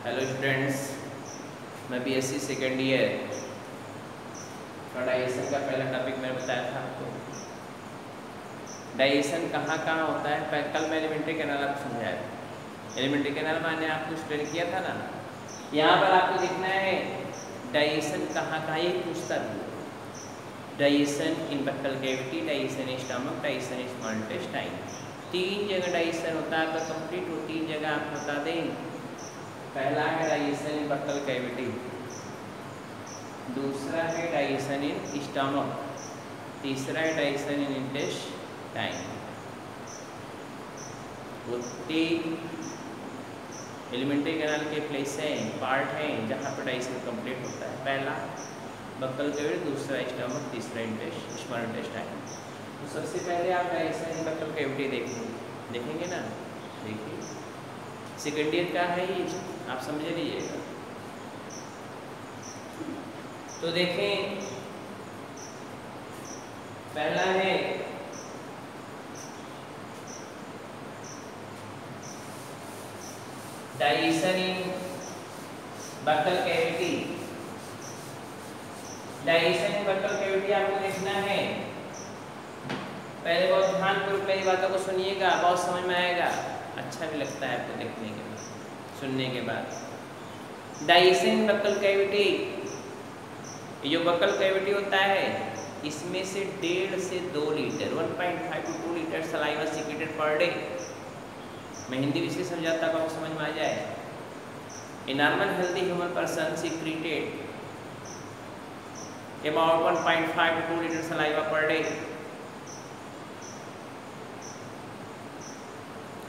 Hello students, मैं BSc second year का digestion का पहला टॉपिक मैंने बताया था आपको। डाइजेशन कहाँ कहाँ होता है, कल मैं एलिमेंट्री कैनाल आपको समझाया था। एलिमेंट्री कैनाल मैंने आपको स्टडी किया था ना। यहाँ पर आपको देखना है डाइजेशन कहाँ कहाँ, ये पूछता भी। Digestion in buccal cavity, digestion in stomach, digestion in small intestine. 3 जगह डाइजेशन होता है। अगर कंप्लीट हो 3 जगह आप बता दें। पहला है डाइजेशन इन बक्कल कैविटी, दूसरा है डाइजेशन इन स्टमक, तीसरा है डाइजेशन इन इंटेस्टाइन। वो 3 एलिमेंट्री कैनाल के प्लेस हैं, पार्ट हैं जहाँ पर डाइजेशन कंप्लीट होता है। पहला बक्कल कैविटी, दूसरा स्टमक, तीसरा स्मॉल इंटेस्टाइन। तो सबसे पहले आप डाइजेशन इन बक्कल कैविटी देखेंगे ना। देखिए सेकेंड ईयर का है ये, आप समझ लीजिएगा। तो देखें, पहला है डाइजेशन इन बक्कल कैविटी। डाइजेशन इन बक्कल कैविटी आपको देखना है। पहले बहुत ध्यानपूर्वक मेरी बातों को सुनिएगा, बहुत समझ में आएगा, अच्छा भी लगता है आपको देखने के बाद, सुनने के बाद। डाइजेशन बक्कल कैविटी, ये जो बक्कल कैविटी होता है इसमें से 1.5 से 2 litre 1.5 to 2 litre saliva secreted per day. मैं हिंदी विषय समझाता हूँ, आपको समझ में आ जाए। A normal healthy human person secreted about 1.5 to 2 litre saliva per day,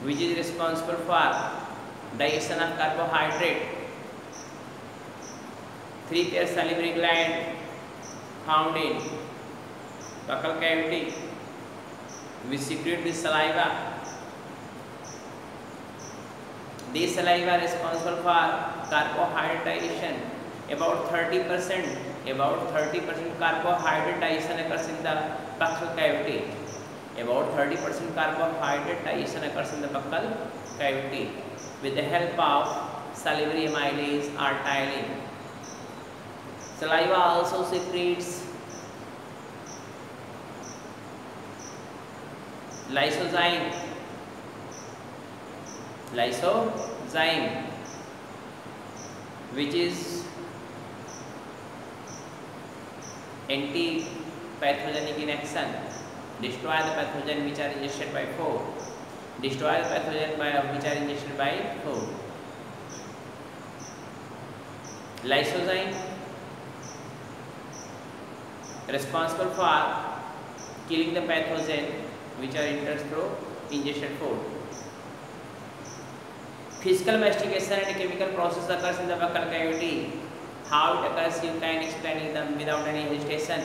which is responsible for digestion of carbohydrate. 3 pair salivary gland found in buccal cavity which secrete the saliva. These saliva are responsible for carbohydrate digestion. About 30% carbohydrate digestion occurs in the buccal cavity. About 30% carbohydrate digestion occurs in the buccal cavity with the help of salivary amylase or ptyalin. Saliva also secretes lysozyme, which is anti-pathogenic in action. Destroy the pathogen which are ingested by food. Destroy the pathogen which are ingested by food. Lysozyme responsible for killing the pathogen which are entered through ingested food. Physical mastication and chemical process occurs in the buccal cavity. How it occurs you can explain them without any hesitation.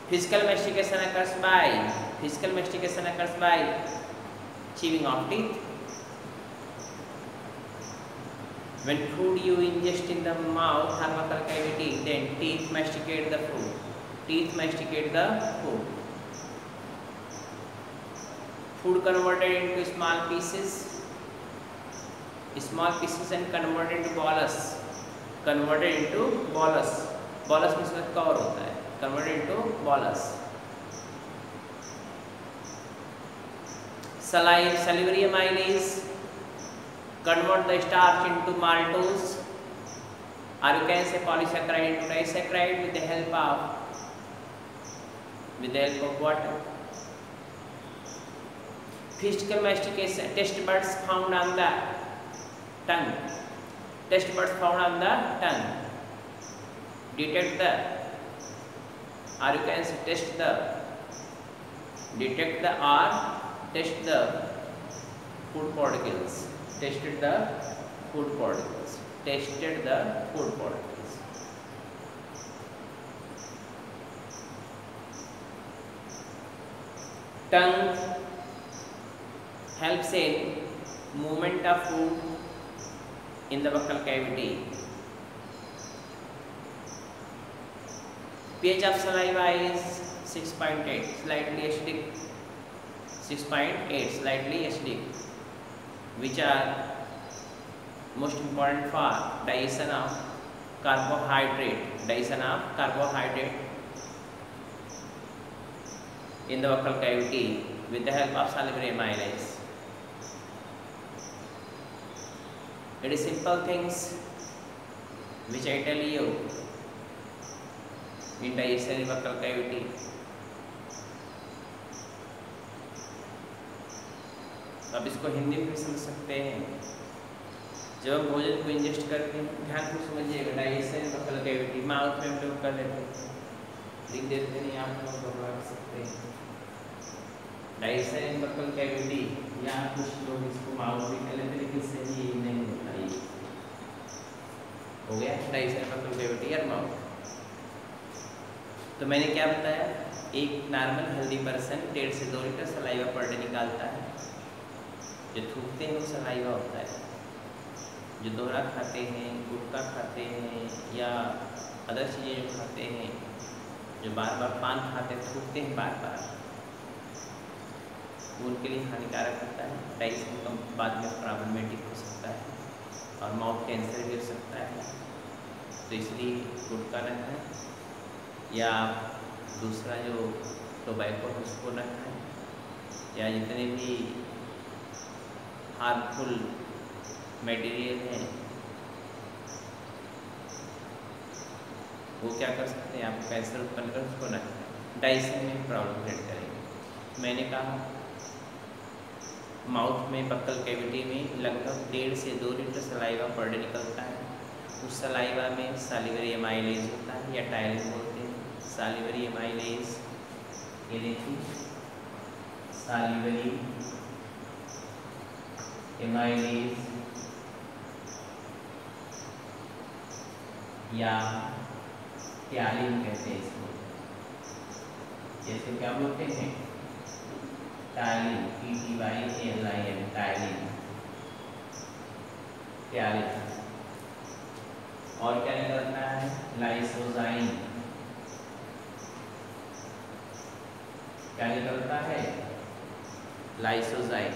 Physical mastication occurs by chewing of teeth. When food you ingest in the mouth or buccal cavity, then teeth masticate the food. Food converted into small pieces and converted into bolus. Bolus means cover होता है, converted into bolus. Salivary amylase convert the starch into maltose, or you can say polysaccharide into disaccharide with the help of water. Physical mastication, taste buds found on the tongue. Detect the, or you can say test the food particles. Tested the food particles. Tongue helps in movement of food in the buccal cavity. pH of saliva is 6.8, slightly acidic. 6.8, slightly acidic, which are most important for digestion of carbohydrate in the buccal cavity with the help of salivary amylase. It is simple things which I tell you in digestion in buccal cavity. अब इसको हिंदी में भी समझ सकते हैं। जब हम भोजन को इंजेस्ट करते हैं, ध्यान से समझिएगा, डाइजेशन बकल कैविटी माउथ में हम लोग कर लेते हैं, लिख देते नहीं, आप लोग दोहरा सकते हैं। डाइजेशन बकल कैविटी या कुछ लोग इसको माउथ भी कर लेते, लेकिन सही नहीं होता। ये हो गया डाइजेशन बकल कैविटी या माउथ। तो मैंने क्या बताया, एक नॉर्मल हेल्दी पर्सन 1.5 से 2 लीटर सलाइवा पर डे निकालता है। जो थूकते हैं वो सलाइवा होता है। जो दोहरा खाते हैं, गुटखा खाते हैं या अदर चीज़ें जो खाते हैं, जो बार बार पान खाते हैं, थूकते हैं बार बार, वो उनके लिए हानिकारक होता है। डाइजेशन का बाद में प्रॉब्लमेटिक हो सकता है और माउथ कैंसर भी हो सकता है। तो इसलिए गुटखा न खाएं या दूसरा जो टोबैको है उसको न खाएं, या जितने भी हार्मफुल मटेरियल हैं वो क्या कर सकते हैं, आप कैंसर उत्पन्न कर उसको न खाएं, डाइजेशन में प्रॉब्लम क्रिएट करेंगे। मैंने कहा माउथ में बक्कल कैविटी में लगभग 1.5 से 2 लीटर सलाइवा पर डे निकलता है। उस सलाइवा में सालिवरी एमाइलेज होता है या टायलिन बोलते हैं। सालिवरी एमाइलेज, ये देखिए सालिवरी एमाइलेज या टायलिन कहते हैं इसको। जैसे क्या बोलते हैं, टायलिन, TYLIN, टायलिन, टायलिन। और क्या निकलता है, लाइसोजाइम। क्या निकलता है, लाइसोजाइम।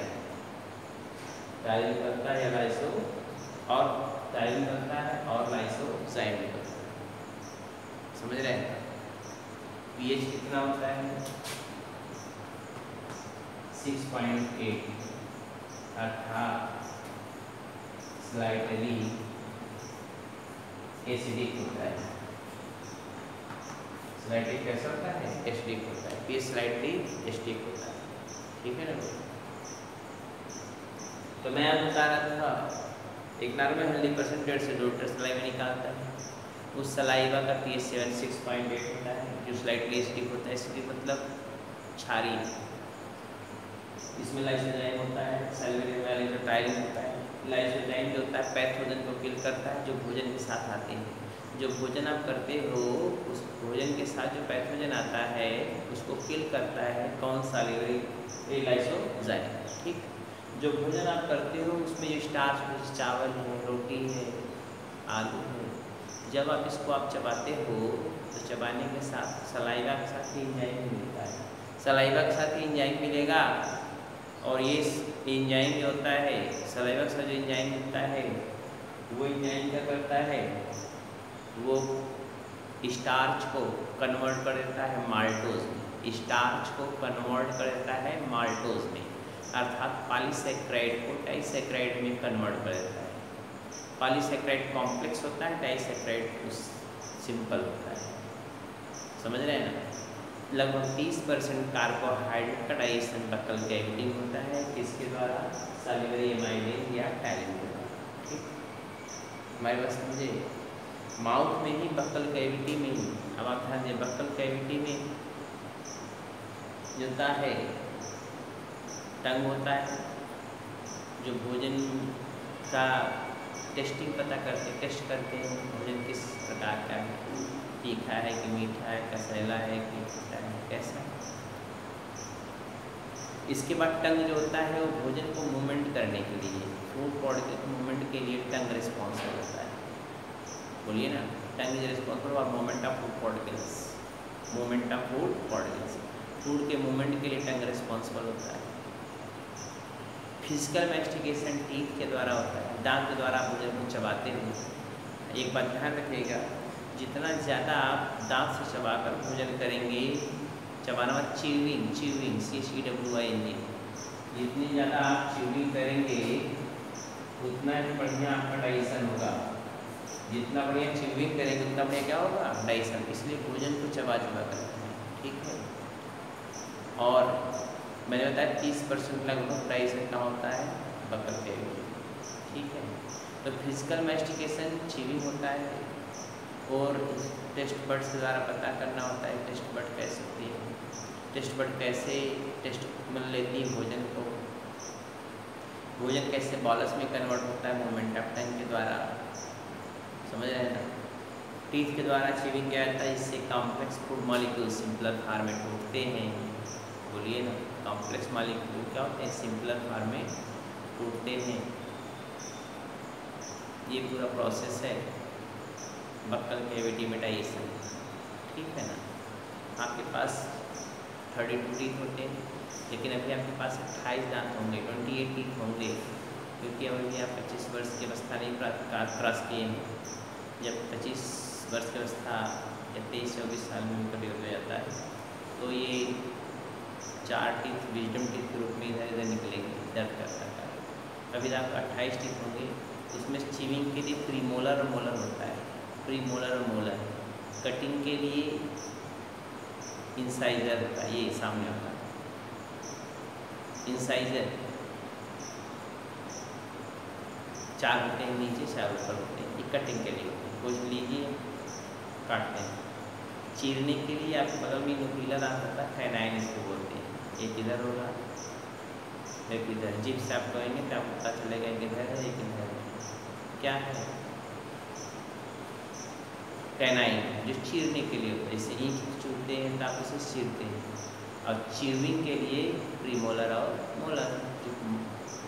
टायलिन निकलता है या लाइसो, और टायलिन निकलता है और लाइसोजाइम निकलता है। समझ रहे हैं? pH कितना होता है, 6.8, अर्थात स्लाइटली एसिडिक होता है। स्लाइटली कैसा होता है, एसिडिक होता है। pH स्लाइटली एसिडिक होता है, ठीक है ना। तो मैं आपको बता रहा था, एक नॉर्मल हेल्दी पर्सन 1.5 से 2 लीटर सलाइवा निकालता है। उस सलाइवा का pH 6.8 होता है, जो स्लाइटली एसिडिक होता है। एसिडिक मतलब क्षारी। इसमें लाइसोजाइम होता है, सालिवरी एमाइलेज और टायलिन होता है। लाइसोजाइम जो होता है पैथोजन को किल करता है जो भोजन के साथ आते हैं। जो भोजन आप करते हो उस भोजन के साथ जो पैथोजन आता है उसको किल करता है कौन, सालिवरी लाइसोजाइम, ठीक। जो भोजन आप करते हो उसमें जो स्टार्च है, चावल है, रोटी है, आलू है, जब आप इसको आप चबाते हो तो चबाने के साथ सलाइवा के साथ ही एंजाइम मिलता है। सलाइवा के साथ ही एंजाइम मिलेगा और ये एंजाइम जो होता है, सलाइवा के साथ जो एंजाइम मिलता है वो एंजाइम क्या करता है, वो स्टार्च को कन्वर्ट कर देता है माल्टोज में। स्टार्च को कन्वर्ट कर देता है माल्टोज में, अर्थात पॉलीसैकेराइड को डाइसैकेराइड में कन्वर्ट कर देता है। पॉलीसैकेराइड कॉम्प्लेक्स होता है, डाइसैकेराइड सिंपल होता है। समझ रहे हैं ना। लगभग 30% कार्बोहाइड्रेट का डाइजेशन बक्कल कैविटी में होता है, किसके द्वारा, सालिवरी एमाइलेज या टायलिन के द्वारा, ठीक। हमारे पास समझे, माउथ में ही बक्कल कैविटी में ही। अब आप ध्यान दें, बक्कल कैविटी में होता है टंग होता है, जो भोजन का टेस्टिंग पता करते, टेस्ट करते हैं भोजन किस प्रकार का है, तीखा है कि मीठा है, कसैला है कि खट्टा है, कैसा। इसके बाद टंग जो होता है वो भोजन को मूवमेंट करने के लिए, फूड प्रोडक्ट मूवमेंट के लिए टंग रिस्पॉन्सिबल होता है। बोलिए ना, tongue is responsible for movement of food particles. Movement of food particles, food के मूवमेंट के लिए टंग रिस्पॉन्सिबल होता है। फिजिकल मैस्टिकेशन टीथ के द्वारा होता है, दांत के द्वारा आप भोजन को चबाते हो। एक बात ध्यान रखिएगा, जितना ज़्यादा आप दांत से चबाकर भोजन करेंगे, चबाना मतलब च्यूइंग, CHEWING, जितनी ज़्यादा आप च्यूइंग करेंगे उतना ही बढ़िया आपका डाइजेशन होगा। जितना बढ़िया च्यूइंग करेंगे उतना बढ़िया क्या होगा, डाइजेशन। इसलिए भोजन को चबा चबा करते हैं, ठीक है। और मैंने बताया 30% लगभग डाइजेशन का होता है बकल कैविटी, ठीक है। तो फिजिकल मैस्टिकेशन च्यूइंग होता है, और टेस्ट बड्स के द्वारा पता करना होता है टेस्ट बड कैसे होती है, टेस्ट बड कैसे टेस्ट मतलब लेती है भोजन को, भोजन कैसे बॉलस में कन्वर्ट होता है मूवमेंट ऑफ टंग के द्वारा, समझ रहे हैं ना। टीथ के द्वारा च्यूइंग क्या होता है, इससे complex food molecule simpler form में टूटते हैं। बोलिए ना, कॉम्प्लेक्स मॉलिक्यूल क्या होते हैं, सिंपलर फॉर्म में टूटते हैं। ये पूरा प्रोसेस है बक्कल कैविटी में डाइजेशन, ठीक है ना। आपके पास 32 टीथ होते हैं, लेकिन अभी आपके पास 28 दांत होंगे, 28 टीथ होंगे, क्योंकि अभी आप 25 वर्ष की अवस्था नहीं क्रॉस किए हैं। जब 25 वर्ष की अवस्था या 23-24 साल में कभी हो जाता है, तो ये 4 टीथ विजडम टीथ के रूप में इधर इधर निकलेंगे, दर्द कर सकता है। अभी आपका 28 टीथ होंगे, उसमें च्यूइंग के लिए प्रीमोलर और मोलर होता है, प्रीमोलर और मोलर। कटिंग के लिए इंसाइजर होता है, ये सामने होता है इंसाइजर। 4 होते हैं नीचे, 4 ऊपर होते हैं, ये कटिंग के लिए होते हैं। कुछ लीजिए, काटते हैं। चीरने के लिए आपके बगल में नुकीला दांत होता है, कैनाइन इसको बोलते हैं। एक इधर होगा, एक इधर। जिप से आप कहेंगे तो आपको पता चलेगा एक इधर है, एक इधर है। क्या है, कैनाइन, जो चीरने के लिए होता है। जैसे ईंट चूरते हैं तो आप उसे चीरते हैं। और च्यूइंग के लिए प्रीमोलर और मोलर, जो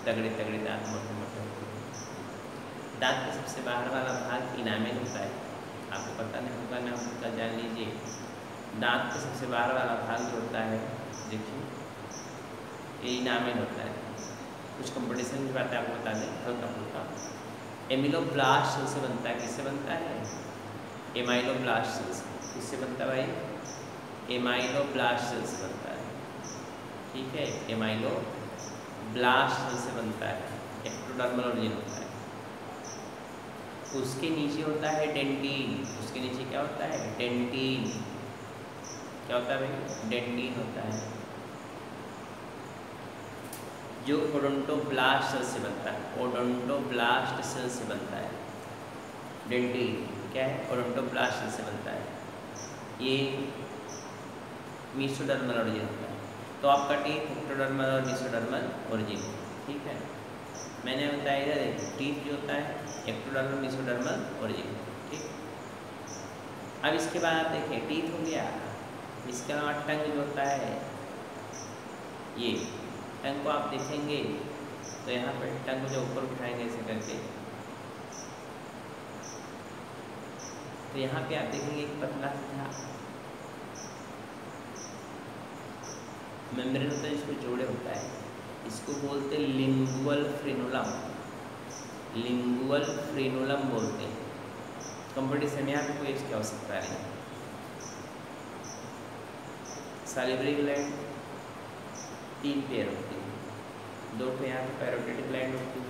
तगड़े तगड़े दांत मोटे मोटे होते हैं। दांत का सबसे बाहर वाला भाग इनामेल होता है, आपको पता नहीं होगा ना, उसका जान लीजिए। दांत का सबसे बाहर वाला भाग जो होता है, देखिए ये इनामेल होता है। कुछ कंपटीशन की बातें आपको बता दें हल्का फुल्का। एमिलोब्लास्ट सेल से बनता है, किससे बनता है, एमाइलोब्लास्ट सेल से। किससे बनता है भाई, एमाइलोब्लास्ट सेल से बनता है, ठीक है। एमाइलोब्लास्ट सेल से बनता है, एक्टोडर्मल ओरिजिन होता है। उसके नीचे होता है डेंटिन, उसके नीचे क्या होता है, डेंटिन। क्या होता है भाई, डेंटिन होता है, जो ओडोंटोब्लास्ट सेल से बनता है, ओडोंटोब्लास्ट सेल से बनता है। डेंटिन क्या है, ओडोंटोब्लास्ट सेल से बनता है। ये मेसोडर्मल ओरिजिन होता है। तो आपका टीथ एक्टोडर्मल और मेसोडर्मल ओरिजिन, ठीक है। मैंने बताया इधर देखिए, टीथ जो होता है एक्टोडर्मल मेसोडर्मल ओरिजिन, ठीक। अब इसके बाद आप देखिए, टीथ हो गया। इसके अलावा टंग जो होता है, ये टंग को आप देखेंगे तो यहाँ पर टंग जो ऊपर उठाएंगे ऐसे करके, तो यहाँ पे आप देखेंगे एक पतला सा मेम्ब्रेन होता है, इसको जोड़े होता है। इसको बोलते हैं लिंगुअल फ्रेनुलम, लिंगुअल फ्रेनुलम बोलते हैं। कंपटीशन में यहाँ पे कोई इसकी आवश्यकता नहीं। सैलिवरी ग्लैंड 3 पेयर होती है, 2 पे यहाँ पे पैरोटिड ग्लैंड होती है,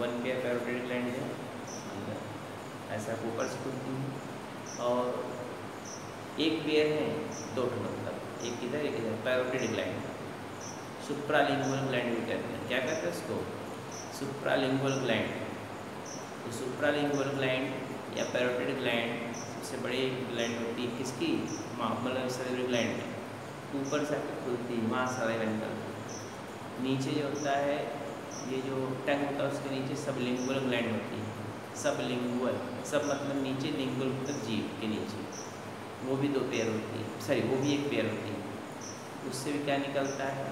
1 पेयर पैरोटिड ग्लैंड है अंदर, ऐसा ऊपर से खुलती है। और 1 पेयर है, 2 मतलब एक इधर एक इधर, पैरोटिड ग्लैंड। सुप्रालिंगुअल ग्लैंड भी कहते हैं। क्या कहते हैं उसको, सुप्रालिंगुअल ग्लैंड। तो सुप्रालिंगुअल ग्लैंड या पैरोटिड ग्लैंड सबसे बड़ी ग्लैंड होती है किसकी, मतलब सैलिवरी ग्लैंड में। ऊपर से खुलती है मास सैलिवेंटल। नीचे जो होता है, ये जो टंग होता है उसके नीचे सबलिंगुअल ग्लैंड होती है। सबलिंगुअल, सब मतलब नीचे, लिंगुअल मतलब जीभ के नीचे, वो भी 2 पेयर होती है, सॉरी वो भी 1 पेयर होती है। उससे भी क्या निकलता है,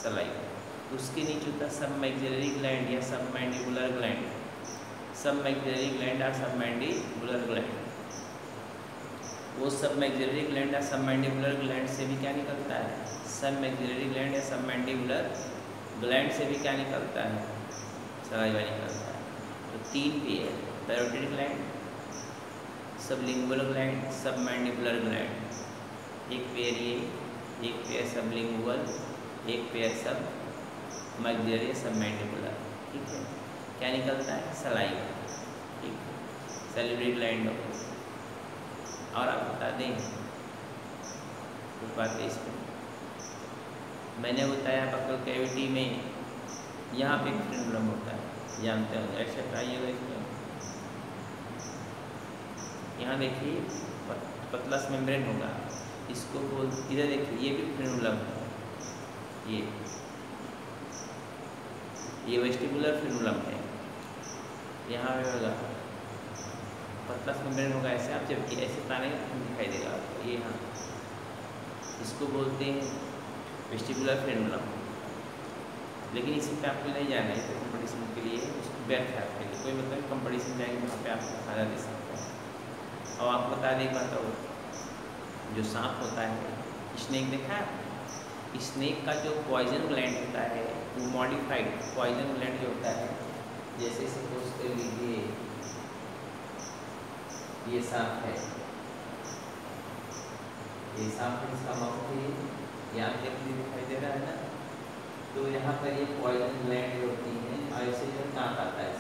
सलाइवा। उसके नीचे होता है सब मैक्सिलरी ग्लैंड या सब मैंडिबुलर ग्लैंड, सब मैक्सिलरी ग्लैंड और सब मैंडिबुलर ग्लैंड। वो सब मैक्सिलरी ग्लैंड या सब मैंडिबुलर ग्लैंड से भी क्या निकलता है, सब मैक्सिलरी ग्लैंड या सब मैंडिबुलर ग्लैंड से भी क्या निकलता है, सलाइवा निकलता है। तो 3 pair, parotid gland, sublingual gland, submandibular gland. एक पेयर ये, एक पेयर सबलिंगुअल, एक पेयर सब मैग्जिलरी सबमैंडिबुलर। ठीक है, क्या निकलता है, सलाइवा। ठीक है, सैलिवरी ग्लैंड। और आप बता दें कुछ बात है इसमें। मैंने बताया बकल कैविटी में यहाँ पे फ्रेनुलम होता है, जानते हो, ऐसे आइएगा इसमें। यहाँ देखिए पतला सा मेम्ब्रेन होगा, इसको बोल, इधर देखिए ये भी फ्रेनुलम है, ये वेस्टिबुलर फ्रेनुलम है। यहाँ पे होगा पतला सा मेम्ब्रेन होगा ऐसे, आप जब ऐसे तानेंगे तो दिखाई देगा आपको। ये यहाँ इसको बोलते हैं वेस्टिबुलर फ्रेनुलम। लेकिन इसी पे आपको नहीं जाना है, तो कंपटीशन के लिए उसको व्यर्थ है आपके लिए, कोई मतलब कंपटीशन जाएंगे वहाँ पे आपको फायदा दे सकता है। और आपको बता दें बात, जो सांप होता है, स्नेक देखा है, स्नेक का जो पॉइजन ग्लैंड होता है वो मॉडिफाइड पॉइजन ग्लैंड जो होता है, जैसे सपोज कर लीजिए ये सांप है, ये सांप है, इसका माउथ है, यहाँ देखिए दिखाई दे रहा है ना। तो यहाँ पर ये पॉइजन ग्लैंड होती हैं और ऐसे जो दांत आता है,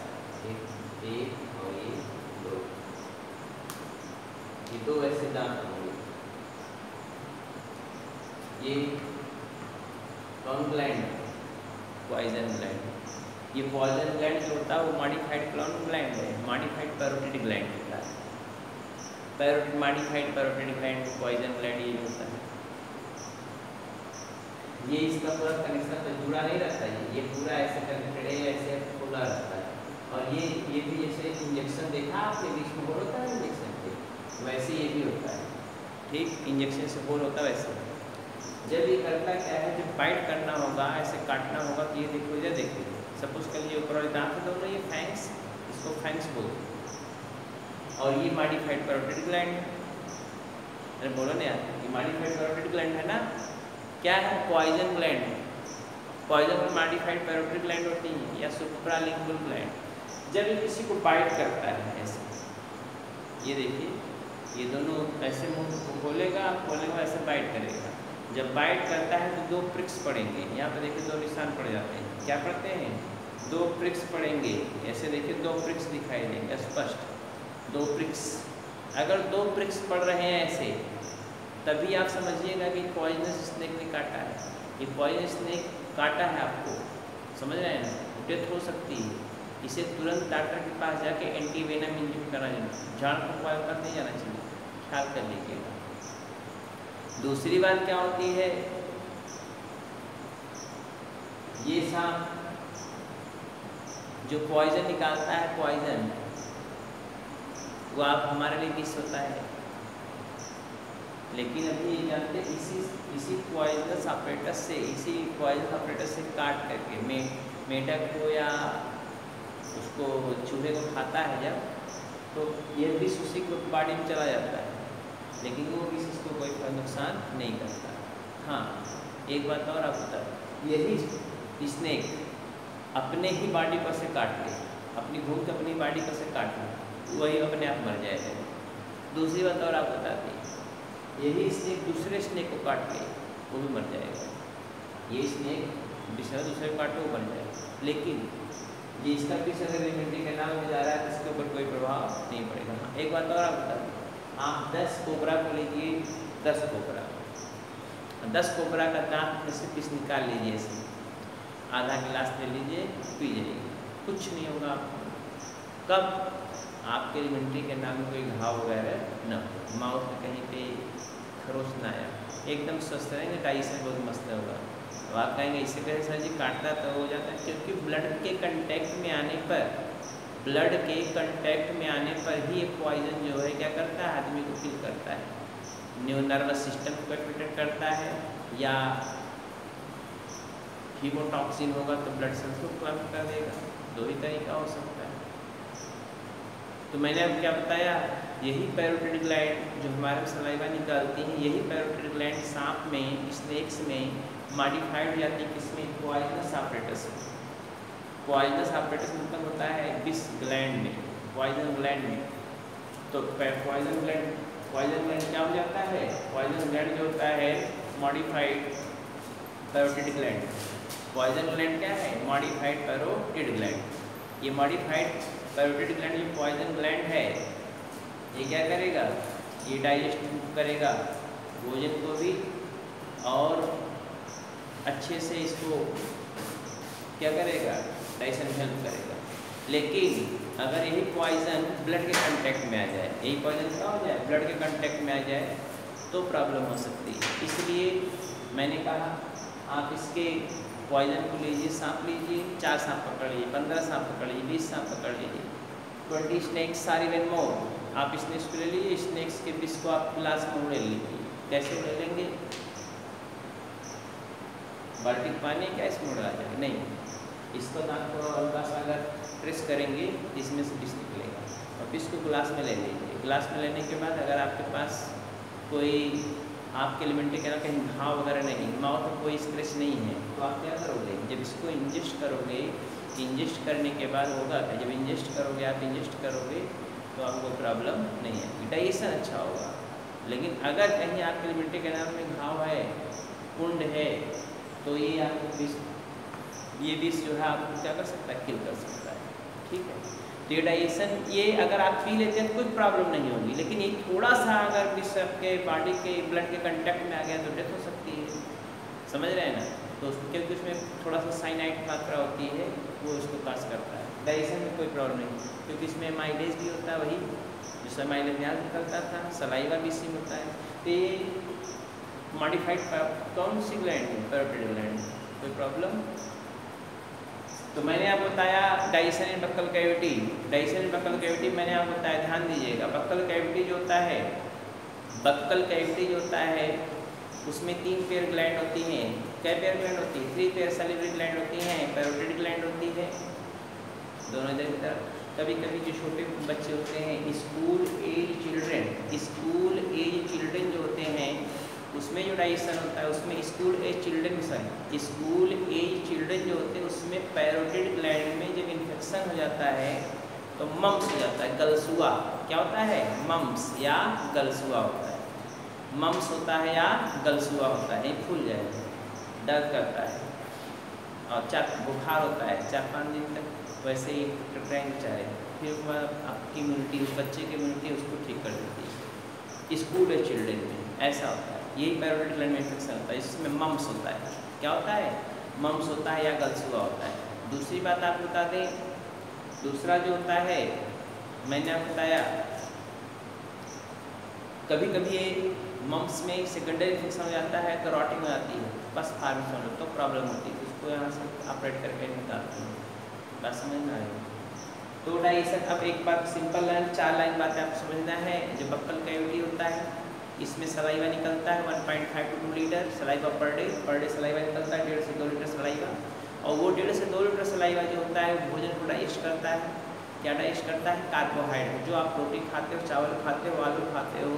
एक और ये दो ऐसे दांत होंगे। ये कौन ग्लैंड, पॉइजन ग्लैंड। ये पॉइजन ग्लैंड जो होता है वो मॉडिफाइड कौन ग्लैंड है, मॉडिफाइड पैरोटिड ग्लैंड होता है। Parotid modified parotid gland, poison gland ये होता है। ये इसका पूरा कनेक्शन तो जुड़ा नहीं रहता है, ये पूरा ऐसे कनेक्टेड है, ऐसे खुला रहता है। और ये भी जैसे इंजेक्शन देखा आपने, बीच में होल होता है इंजेक्शन के, वैसे ये भी होता है। ठीक, इंजेक्शन से होल होता है वैसे। जब ये करता क्या है, जब बाइट करना होगा, ऐसे काटना होगा, तो ये देखो, इधर देखिए, सपोज कर लीजिए ऊपर वाले दांत है दोनों, ये फैंक्स, इसको फैंक्स बोलते हैं। और ये मॉडिफाइड पैरोटिड ग्लैंड, अरे बोलो ना यार, ये मॉडिफाइड पैरोटिड ग्लैंड है ना, क्या है, पॉइजन ग्लैंड। पॉइजन में मॉडिफाइड पैरोटिड ग्लैंड होती है या सुप्रालिंगुअल ग्लैंड। जब ये किसी को बाइट करता है ऐसे, ये देखिए, ये दोनों ऐसे मुंह को खोलेगा, ऐसे बाइट करेगा। जब बाइट करता है तो 2 प्रिक्स पड़ेंगे, यहाँ पर देखिए 2 निशान पड़ जाते हैं। क्या पड़ते हैं, 2 प्रिक्स पड़ेंगे, ऐसे देखिए 2 प्रिक्स दिखाई देंगे स्पष्ट, 2 प्रिक्स। अगर 2 प्रिक्स पड़ रहे हैं ऐसे, तभी आप समझिएगा कि पॉइजनस स्नेक ने काटा है। ये पॉइजनस स्नेक काटा है आपको, समझ रहे हैं ना, डेथ हो सकती है। इसे तुरंत डॉक्टर के पास जाके एंटीवेनम इंजेक्ट करना चाहिए, झाड़ फूक वाला नहीं जाना चाहिए, ख्याल कर लीजिएगा। दूसरी बात क्या होती है, ये सांप जो पॉइजन निकालता है, पॉइजन वो आप हमारे लिए विष होता है। लेकिन अभी ये जानते इसी पॉइजनस ऑपरेटस से, इसी पॉइजन ऑपरेटस से काट करके मेढक को या उसको चूहे को खाता है जब, तो ये विष उसी को बॉडी में चला जाता है, लेकिन वो विष उसको कोई नुकसान नहीं करता। हाँ, एक बात और आप बता, यही स्नेक अपने ही बॉडी पर से काट ले, अपनी घूम के अपनी बॉडी पर से काट ले, वही अपने आप मर जाएगा। दूसरी बात और आप बताते हैं, यही स्नेक दूसरे स्नेक को काट ले, वो भी मर जाएगा। ये स्नेक दूसरे को काटे वो मर जाएगा, लेकिन ये इसका पीछे अगर इम्यूनिटी के नाम में जा रहा है तो इसके ऊपर कोई प्रभाव नहीं पड़ेगा। एक बात और आप बताते, आप 10 कोबरा को लीजिए, 10 कोबरा, 10 कोबरा का दांत में से पीस निकाल लीजिए, ऐसे आधा गिलास ले लीजिए, पी जाइए, कुछ नहीं होगा आपको। कब, आपके इम्यूनिटी के नाम में कोई घाव वगैरह न, माउथ में कहीं पे खरोच ना आया, एकदम स्वस्थ रहेंगे। डाइजेशन बहुत मस्त होगा। तो आप कहेंगे इससे कैसे सर जी काटता तो हो जाता है, क्योंकि ब्लड के कंटेक्ट में आने पर, ब्लड के कंटेक्ट में आने पर ही ये पॉइजन जो है क्या करता है, आदमी को किल करता है। न्यू नर्वस सिस्टम को एफेक्ट करता है, या हीमोटॉक्सिन होगा तो ब्लड सेल्स को कम कर देगा। 2 ही तरीका हो सकता है। तो मैंने अब क्या बताया, यही पैरोटिड ग्लैंड जो हमारे सलाइवा निकालती हैं, यही पैरोटिड ग्लैंड सांप में, स्नेक्स में मॉडिफाइड हो जाती है किसमें, पॉइजनस ऑपरेटस में। पॉइजनस ऑपरेटस मतलब होता है विष ग्लैंड में, पॉइजन ग्लैंड में। तो पॉइजन ग्लैंड क्या हो जाता है, पॉइजन ग्लैंड जो होता है modified parotid gland. Poison gland क्या है, मॉडिफाइड पैरोटिड ग्लैंड। ये मॉडिफाइड पैरोटिड ग्लैंड जो पॉइजन ग्लैंड है ये क्या करेगा, ये डाइजेस्ट करेगा भोजन को भी और अच्छे से इसको क्या करेगा, डाइजेशन हेल्प करेगा। लेकिन अगर यही पॉइजन ब्लड के कांटेक्ट में आ जाए, यही पॉइजन क्या हो जाए, ब्लड के कांटेक्ट में आ जाए तो प्रॉब्लम हो सकती है। इसलिए मैंने कहा आप इसके पॉइजन को लीजिए, सांप लीजिए, 4 सांप पकड़ लीजिए, 15 सांप पकड़ लीजिए, 20 सांप पकड़ लीजिए, 20 स्नेक्स आर इवन मोर। आप स्नेक्स को ले लीजिए, स्नेक्स के विष को आप गिलास में उड़े लीजिए। कैसे उड़े लेंगे, बाल्टी पानी क्या इसमें उड़ा जाएगा, नहीं, इसको ना थोड़ा हल्का सा अगर प्रेस करेंगे इसमें से विष निकलेगा। और विष को गिलास में ले लीजिए। गिलास में लेने के बाद अगर आपके पास कोई आपके एलिमेंट्री के ना कहीं घाव वगैरह नहीं, माउथ में कोई स्क्रैच नहीं है, तो आप क्या करोगे, जब इसको इंजेस्ट करोगे, इंजेस्ट करने के बाद होगा क्या, जब इंजेस्ट करोगे आप इंजेस्ट करोगे तो आपको प्रॉब्लम नहीं है, डाइजेशन अच्छा होगा। लेकिन अगर कहीं आपके एलिमेंट्री के नाम में घाव है, कुंड है, तो ये आपको विष, ये विष जो है आपको क्या कर सकता है, किल कर सकता है। ठीक है, तो ये डाइजेशन, ये अगर आप पी लेते हैं तो कोई प्रॉब्लम नहीं होगी। लेकिन ये थोड़ा सा अगर विष आपके बॉडी के ब्लड के कंटेक्ट में आ गया तो डेथ हो सकती है, समझ रहे हैं ना। तो क्योंकि उसमें थोड़ा सा साइनाइड मात्रा होती है, वो इसको काज करता है। डाइजेशन में कोई प्रॉब्लम नहीं, क्योंकि इसमें माइलेज भी होता है, वही जिससे माइलेज यहाँ निकलता था, सलाइवा भी इसी में होता है। तो ये मॉडिफाइड कौन सी ग्लैंड है, पैरोटिड ग्लैंड, कोई प्रॉब्लम। तो मैंने आपको बताया डाइजेशन इन बक्कल कैविटी। डाइजेशन इन बक्कल कैविटी मैंने आपको बताया, ध्यान दीजिएगा। बक्कल कैविटी जो होता है, बक्कल कैविटी जो होता है उसमें 3 पेयर ग्लैंड होती हैं। क्या पेयर ग्लैंड होती है, 3 पेयर सैलिवरी ग्लैंड होती हैं, पैरोटिड ग्लैंड होती है, दोनों इधर की तरफ। कभी कभी जो छोटे बच्चे होते हैं, स्कूल एज चिल्ड्रेन जो होते हैं, उसमें जो डाइजेशन होता है उसमें स्कूल एज चिल्ड्रेन जो होते हैं उसमें पैरोटिड ग्लैंड में जब इन्फेक्शन हो जाता है तो मम्स हो जाता है, गलसुआ। क्या होता है, मम्स या गलसुआ होता है। मम्स होता है या गलसुआ होता है, ये फूल जाएगा, दर्द करता है और बुखार होता है 4-5 दिन तक, वैसे ही टकराएंगे बेचारे। फिर आपकी इम्यूनिटी, उस बच्चे की इम्यूनिटी उसको ठीक कर देती है। स्कूल एज चिल्ड्रेन में ऐसा होता है, यही पैरोटिड ग्लैंड में इन्फेक्शन होता है, इसमें मम्स होता है। क्या होता है, मम्स होता है या गलसुआ होता है। दूसरी बात आपको बता दें, दूसरा जो होता है मैंने आपको बताया, कभी कभी ये मम्स में सेकेंडरी इन्फेक्शन हो जाता है तो रॉटिंग हो जाती है, बस फार्मेशन तो प्रॉब्लम होती है, उसको यहाँ से ऑपरेट करके निकालते हैं। बात समझ में आएगी। तो डाइजेशन, अब एक बात सिंपल लाइन, 4 लाइन बातें आपको समझना है। जो बक्कल कैविटी होता है इसमें सलाइवा निकलता है 1.5 to 2 litre saliva per day saliva निकलता है, 1.5 से 2 लीटर सलाइवा। और वो 1.5 से 2 लीटर सलाइवा जो होता है भोजन को डाइजेस्ट करता है। क्या डाइजेस्ट करता है, कार्बोहाइड्रेट, जो आप रोटी खाते हो, चावल खाते हो, आलू खाते हो,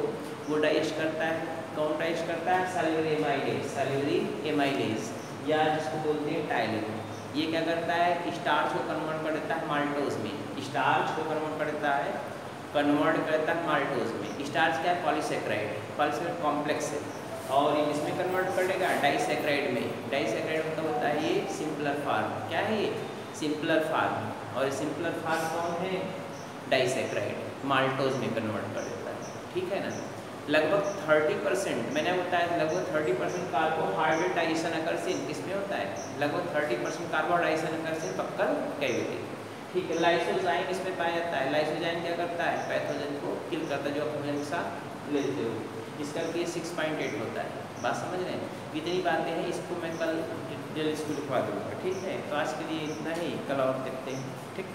वो डाइजेस्ट करता है। कौन डाइजेस्ट करता है, सैलिवरी एमाइलेज या जिसको बोलते हैं टाइलिन। ये क्या करता है, स्टार्च को कन्वर्ट कर देता है माल्टोज में, स्टार्च को कन्वर्ट कर देता है माल्टोज में। स्टार्च क्या है, पॉलीसेक्राइड कॉम्प्लेक्स है, और ये इसमें कन्वर्ट कर देगा डाइसेक्राइड में। डाइसेक्राइड मतलब होता है ये सिंपलर फार्म। क्या है ये, सिंपलर फार्म। और सिंपलर फार्म कौन है, डाइसेक्राइड, माल्टोज में कन्वर्ट कर देता है। ठीक है ना। लगभग 30%, मैंने बताया लगभग 30% कार्बोहाइड्रेट डाइजेशन अकर्सिन किसमें होता है, लगभग 30% कार्बोहाइड्रेट अकर्सिन बक्कल कैविटी। ठीक है। लाइसोजाइम इसमें पाया जाता है। लाइसोजाइम क्या करता है, पैथोजन को किल करता है जो आप भोजन के साथ लेते हो। इसका पीएच 6.8 होता है। बात समझ रहे हैं। इतनी बातें हैं, इसको मैं कल डिटेल इसको लिखवा दूँगा। ठीक है। तो आज के लिए इतना ही, कल और देखते हैं। ठीक।